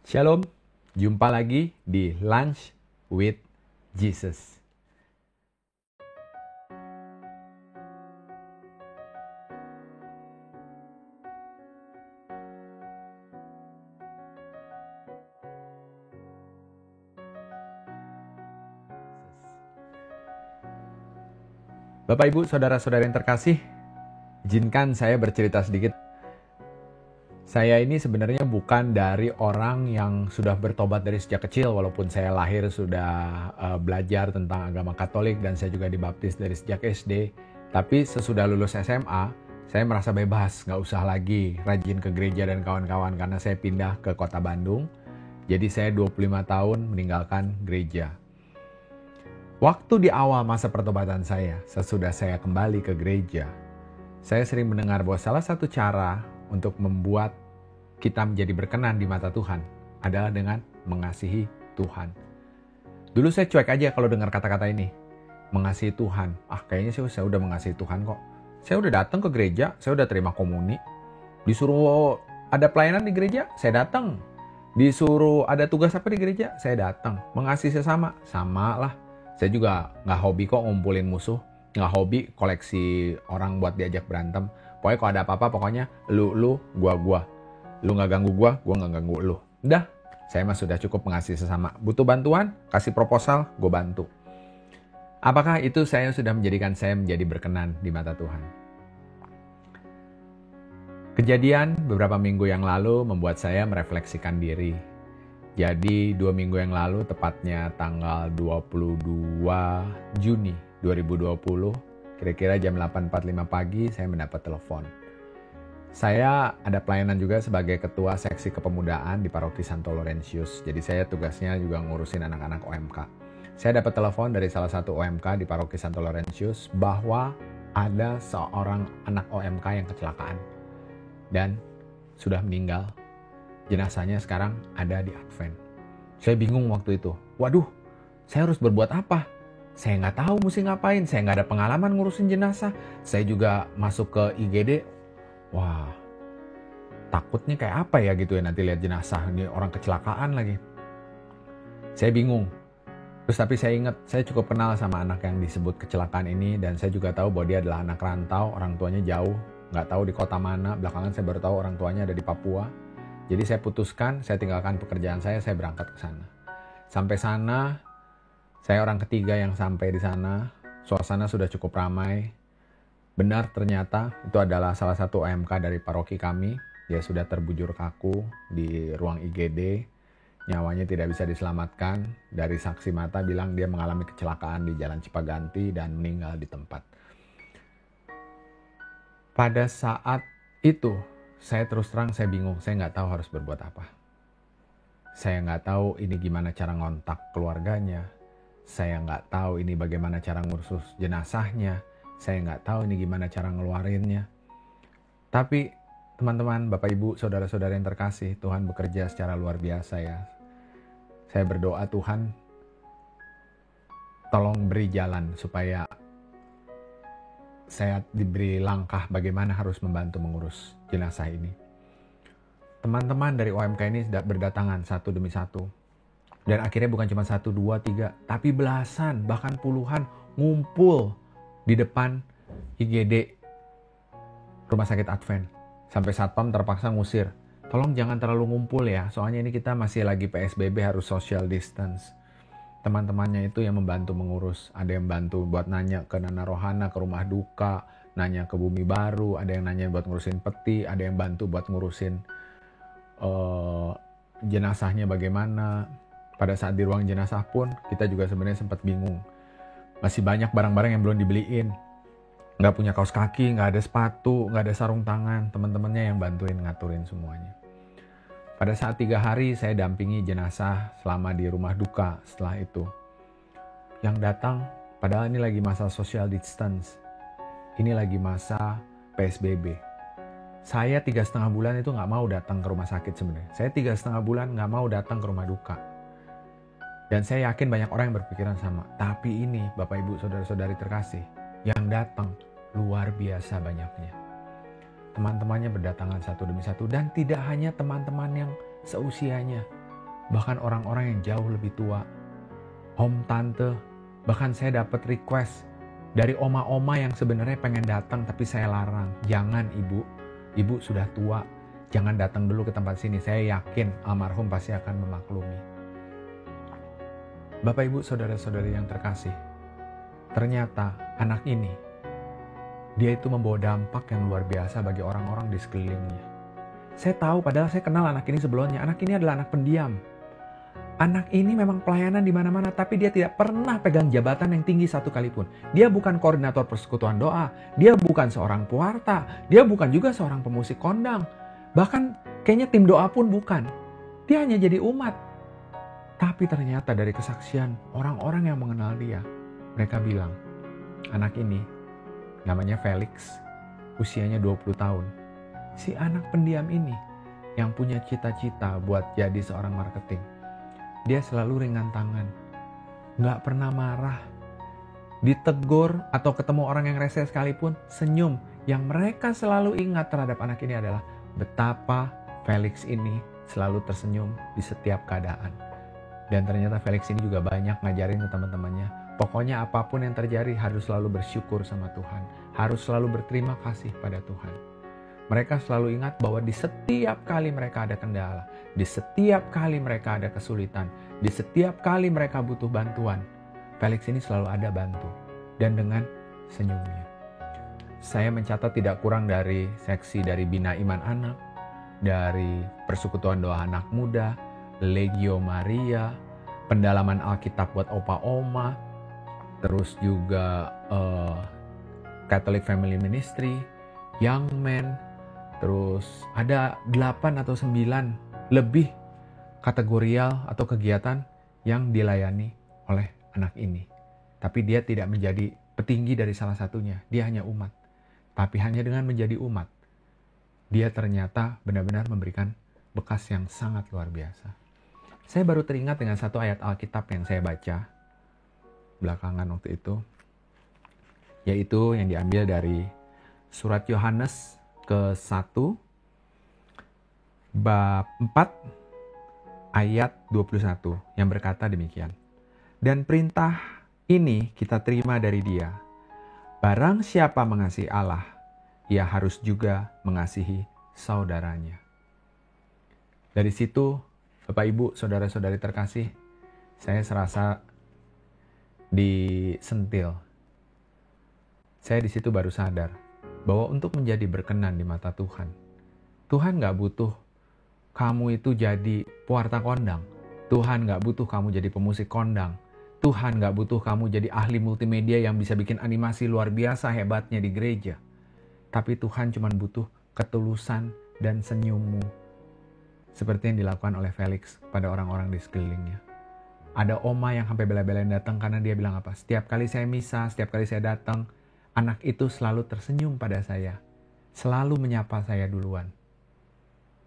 Shalom, jumpa lagi di Lunch with Jesus. Bapak, Ibu, Saudara-saudara yang terkasih, izinkan saya bercerita sedikit. Saya ini sebenarnya bukan dari orang yang sudah bertobat dari sejak kecil, walaupun saya lahir sudah belajar tentang agama Katolik dan saya juga dibaptis dari sejak SD. Tapi sesudah lulus SMA, saya merasa bebas, nggak usah lagi rajin ke gereja dan kawan-kawan karena saya pindah ke kota Bandung. Jadi saya 25 tahun meninggalkan gereja. Waktu di awal masa pertobatan saya, sesudah saya kembali ke gereja, saya sering mendengar bahwa salah satu cara untuk membuat kita menjadi berkenan di mata Tuhan adalah dengan mengasihi Tuhan. Dulu saya cuek aja kalau dengar kata-kata ini, mengasihi Tuhan. Kayaknya saya udah mengasihi Tuhan kok. Saya udah datang ke gereja, saya udah terima komuni. Disuruh ada pelayanan di gereja, saya datang. Disuruh ada tugas apa di gereja, saya datang. Mengasihi sesama, sama lah. Saya juga nggak hobi kok ngumpulin musuh, nggak hobi koleksi orang buat diajak berantem. Pokoknya kalau ada apa-apa, pokoknya lu, gua. Lu nggak ganggu gua nggak ganggu lu. Udah, saya mah sudah cukup mengasihi sesama. Butuh bantuan, kasih proposal, gua bantu. Apakah itu saya sudah menjadikan saya menjadi berkenan di mata Tuhan? Kejadian beberapa minggu yang lalu membuat saya merefleksikan diri. Jadi 2 minggu yang lalu, tepatnya tanggal 22 Juni 2020, kira-kira jam 8.45 pagi, saya mendapat telepon. Saya ada pelayanan juga sebagai ketua seksi kepemudaan di Paroki Santo Laurentius. Jadi saya tugasnya juga ngurusin anak-anak OMK. Saya dapat telepon dari salah satu OMK di Paroki Santo Laurentius bahwa ada seorang anak OMK yang kecelakaan dan sudah meninggal. Jenazahnya sekarang ada di Advent. Saya bingung waktu itu. Waduh, saya harus berbuat apa? Saya nggak tahu mesti ngapain. Saya nggak ada pengalaman ngurusin jenazah. Saya juga masuk ke IGD. Wah, takutnya kayak apa ya gitu ya nanti lihat jenazah. Ini orang kecelakaan lagi. Saya bingung. Terus tapi saya ingat, saya cukup kenal sama anak yang disebut kecelakaan ini. Dan saya juga tahu bahwa dia adalah anak rantau. Orang tuanya jauh. Nggak tahu di kota mana. Belakangan saya baru tahu orang tuanya ada di Papua. Jadi saya putuskan, saya tinggalkan pekerjaan saya berangkat ke sana. Sampai sana, saya orang ketiga yang sampai di sana. Suasana sudah cukup ramai. Benar ternyata itu adalah salah satu OMK dari paroki kami. Dia sudah terbujur kaku di ruang IGD. Nyawanya tidak bisa diselamatkan. Dari saksi mata bilang dia mengalami kecelakaan di Jalan Cipaganti dan meninggal di tempat. Pada saat itu, saya terus terang saya bingung, saya nggak tahu harus berbuat apa. Saya nggak tahu ini gimana cara ngontak keluarganya. Saya nggak tahu ini bagaimana cara ngurus jenazahnya. Saya nggak tahu ini gimana cara ngeluarinnya. Tapi teman-teman, Bapak Ibu, Saudara-saudara yang terkasih, Tuhan bekerja secara luar biasa ya. Saya berdoa Tuhan, tolong beri jalan supaya saya diberi langkah bagaimana harus membantu mengurus jenazah ini. Teman-teman dari OMK ini berdatangan satu demi satu. Dan akhirnya bukan cuma 1, 2, 3, tapi belasan, bahkan puluhan ngumpul di depan IGD Rumah Sakit Advent. Sampai satpam terpaksa ngusir. Tolong jangan terlalu ngumpul ya, soalnya ini kita masih lagi PSBB, harus social distance. Teman-temannya itu yang membantu mengurus. Ada yang bantu buat nanya ke Nana Rohana, ke rumah duka, nanya ke Bumi Baru, ada yang nanya buat ngurusin peti, ada yang bantu buat ngurusin jenazahnya bagaimana. Pada saat di ruang jenazah pun kita juga sebenarnya sempat bingung. Masih banyak barang-barang yang belum dibeliin. Nggak punya kaos kaki, nggak ada sepatu, nggak ada sarung tangan. Teman-temannya yang bantuin ngaturin semuanya. Pada saat 3 hari saya dampingi jenazah selama di rumah duka setelah itu. Yang datang, padahal ini lagi masa social distance. Ini lagi masa PSBB. Saya 3,5 bulan itu nggak mau datang ke rumah sakit sebenarnya. Saya 3,5 bulan nggak mau datang ke rumah duka. Dan saya yakin banyak orang yang berpikiran sama. Tapi ini Bapak Ibu Saudara-saudari terkasih, yang datang luar biasa banyaknya. Teman-temannya berdatangan satu demi satu, dan tidak hanya teman-teman yang seusianya. bahkan orang-orang yang jauh lebih tua, om, tante, bahkan saya dapat request dari oma-oma yang sebenarnya pengen datang tapi saya larang. Jangan ibu sudah tua, jangan datang dulu ke tempat sini. Saya yakin almarhum pasti akan memaklumi. Bapak ibu saudara-saudari yang terkasih, ternyata anak ini, dia itu membawa dampak yang luar biasa bagi orang-orang di sekelilingnya. Saya tahu, padahal saya kenal anak ini sebelumnya. Anak ini adalah anak pendiam. Anak ini memang pelayanan di mana-mana, tapi dia tidak pernah pegang jabatan yang tinggi satu kali pun. Dia bukan koordinator persekutuan doa, dia bukan seorang pewarta, dia bukan juga seorang pemusik kondang. Bahkan kayaknya tim doa pun bukan. Dia hanya jadi umat. Tapi ternyata dari kesaksian orang-orang yang mengenal dia, mereka bilang, anak ini namanya Felix, usianya 20 tahun. Si anak pendiam ini yang punya cita-cita buat jadi seorang marketing. Dia selalu ringan tangan, gak pernah marah. Ditegur atau ketemu orang yang rese sekalipun, senyum. Yang mereka selalu ingat terhadap anak ini adalah betapa Felix ini selalu tersenyum di setiap keadaan. Dan ternyata Felix ini juga banyak ngajarin ke teman-temannya. Pokoknya apapun yang terjadi harus selalu bersyukur sama Tuhan. Harus selalu berterima kasih pada Tuhan. Mereka selalu ingat bahwa di setiap kali mereka ada kendala, di setiap kali mereka ada kesulitan, di setiap kali mereka butuh bantuan, Felix ini selalu ada bantu. Dan dengan senyumnya. Saya mencatat tidak kurang dari seksi dari Bina Iman Anak, dari Persekutuan Doa Anak Muda, Legio Maria, pendalaman Alkitab buat opa-oma, terus juga Catholic Family Ministry, Young Men, terus ada 8 atau 9 lebih kategorial atau kegiatan yang dilayani oleh anak ini. Tapi dia tidak menjadi petinggi dari salah satunya, dia hanya umat. Tapi hanya dengan menjadi umat, dia ternyata benar-benar memberikan bekas yang sangat luar biasa. Saya baru teringat dengan satu ayat Alkitab yang saya baca belakangan waktu itu, yaitu yang diambil dari surat Yohanes ke-1 bab 4 ayat 21 yang berkata demikian. Dan perintah ini kita terima dari Dia. Barang siapa mengasihi Allah, ia harus juga mengasihi saudaranya. Dari situ, Bapak Ibu, saudara-saudari terkasih, saya serasa disentil. Saya di situ baru sadar bahwa untuk menjadi berkenan di mata Tuhan, Tuhan gak butuh kamu itu jadi pewarta kondang. Tuhan gak butuh kamu jadi pemusik kondang. Tuhan gak butuh kamu jadi ahli multimedia yang bisa bikin animasi luar biasa hebatnya di gereja. Tapi Tuhan cuma butuh ketulusan dan senyummu. Seperti yang dilakukan oleh Felix pada orang-orang di sekelilingnya. Ada oma yang sampai bela-belain datang karena dia bilang apa? Setiap kali saya misa, setiap kali saya datang, anak itu selalu tersenyum pada saya. Selalu menyapa saya duluan.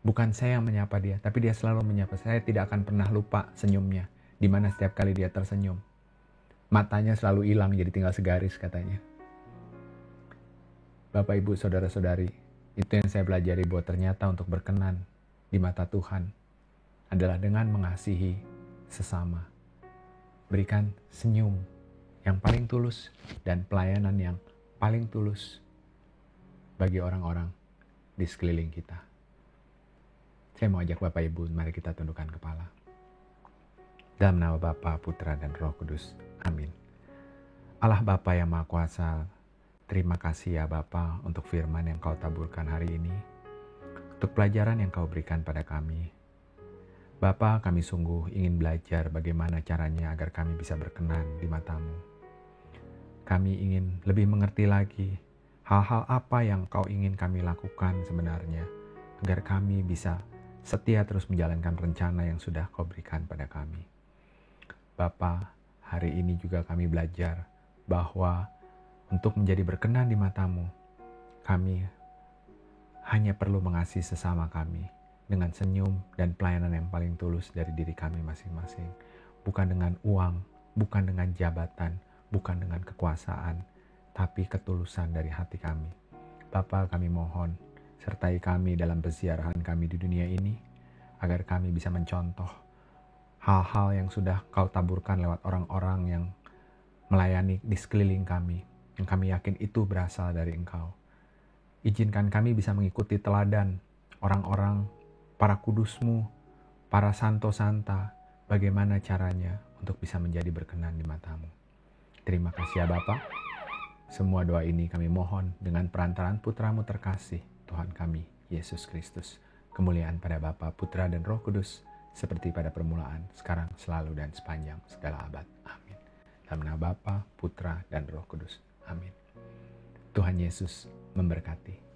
Bukan saya yang menyapa dia, tapi dia selalu menyapa saya. Tidak akan pernah lupa senyumnya. Di mana setiap kali dia tersenyum, matanya selalu hilang jadi tinggal segaris katanya. Bapak, Ibu, saudara-saudari, itu yang saya pelajari bahwa ternyata untuk berkenan di mata Tuhan adalah dengan mengasihi sesama. Berikan senyum yang paling tulus dan pelayanan yang paling tulus bagi orang-orang di sekeliling kita. Saya mau ajak Bapak Ibu, mari kita tundukkan kepala. Dalam nama Bapa, Putra, dan Roh Kudus. Amin. Allah Bapa yang Maha Kuasa, terima kasih ya Bapa untuk firman yang Kau taburkan hari ini, untuk pelajaran yang Kau berikan pada kami. Bapa, kami sungguh ingin belajar bagaimana caranya agar kami bisa berkenan di mata-Mu. Kami ingin lebih mengerti lagi hal-hal apa yang Kau ingin kami lakukan sebenarnya, agar kami bisa setia terus menjalankan rencana yang sudah Kau berikan pada kami. Bapa, hari ini juga kami belajar bahwa untuk menjadi berkenan di mata-Mu, kami hanya perlu mengasihi sesama kami dengan senyum dan pelayanan yang paling tulus dari diri kami masing-masing. Bukan dengan uang, bukan dengan jabatan, bukan dengan kekuasaan, tapi ketulusan dari hati kami. Bapa, kami mohon, sertai kami dalam perziarahan kami di dunia ini, agar kami bisa mencontoh hal-hal yang sudah Kau taburkan lewat orang-orang yang melayani di sekeliling kami, yang kami yakin itu berasal dari Engkau. Izinkan kami bisa mengikuti teladan orang-orang, para kudus-Mu, para santo-santa, bagaimana caranya untuk bisa menjadi berkenan di mata-Mu. Terima kasih ya Bapa. Semua doa ini kami mohon dengan perantaraan Putra-Mu terkasih, Tuhan kami, Yesus Kristus. Kemuliaan pada Bapa, Putra, dan Roh Kudus, seperti pada permulaan, sekarang, selalu, dan sepanjang segala abad. Amin. Dalam nama Bapa, Putra, dan Roh Kudus. Amin. Tuhan Yesus memberkati.